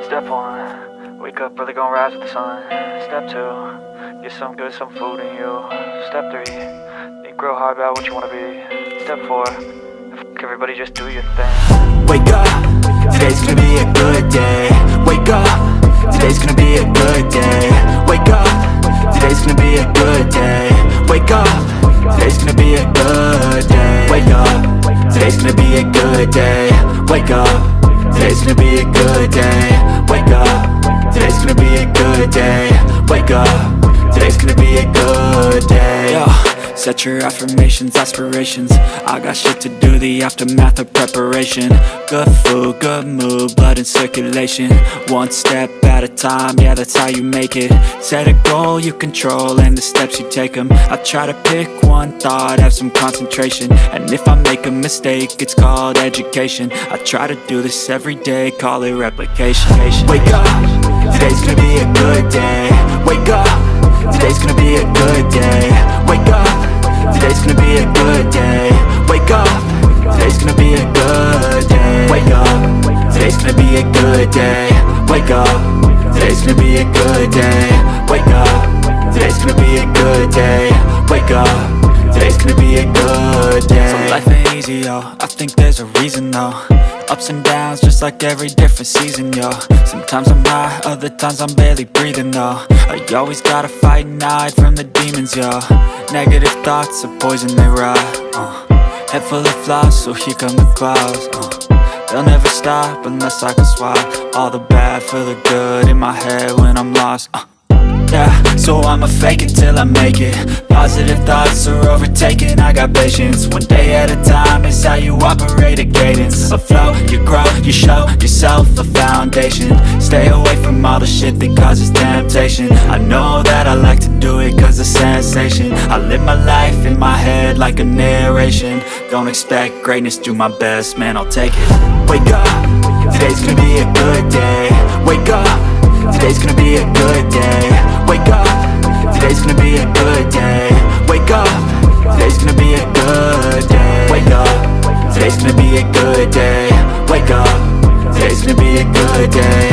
Step 1, wake up early, gonna rise with the sun. Step 2, get some good, some food in you. Step 3, think real hard about what you wanna be. Step 4, everybody just do your thing. Wake up, today's gonna be a good day. Wake up, today's gonna be a good day. Wake up, today's gonna be a good day. Wake up, today's gonna be a good day. Wake up, today's gonna be a good day. Wake up, today's gonna be a good day. Wake up, today's gonna be a good day. Wake up, today's gonna be a good day. Yo, set your affirmations, aspirations. I got shit to do, the aftermath of preparation. Good food, good mood, blood in circulation. One step at a time, yeah, that's how you make it. Set a goal you control and the steps you take them. I try to pick one thought, have some concentration. And if I make a mistake, it's called education. I try to do this every day, call it replication. Wake up, today's gonna be a good day. Wake up, today's gonna be a good day. Wake up, today's gonna be a good day. Wake up, today's gonna be a good day. Wake up, today's gonna be a good day. Wake up, today's gonna be a good day. Wake up, today's gonna be a good day. Wake up, today's gonna be a good day. So life ain't easy, yo, I think there's a reason though. Ups and downs, just like every different season, yo. Sometimes I'm high, other times I'm barely breathing, though. I always gotta fight and hide from the demons, yo. Negative thoughts are poison, they rot. Head full of flies, so here come the clouds. They'll never stop unless I can swap all the bad for the good in my head when I'm lost. Yeah, so I'ma fake it till I make it. Positive thoughts are overtaken, I got patience. One day at a time is how you operate a cadence. A flow, you grow, you show yourself a foundation. Stay away from all the shit that causes temptation. I know that I like to do it cause it's sensation. I live my life in my head like a narration. Don't expect greatness, do my best, man, I'll take it. Wake up, today's gonna be a good day. Wake up, today's gonna be a good day. Wake up, today's gonna be a good day. Wake up, today's gonna be a good day. Wake up, today's gonna be a good day. Wake up, today's gonna be a good day.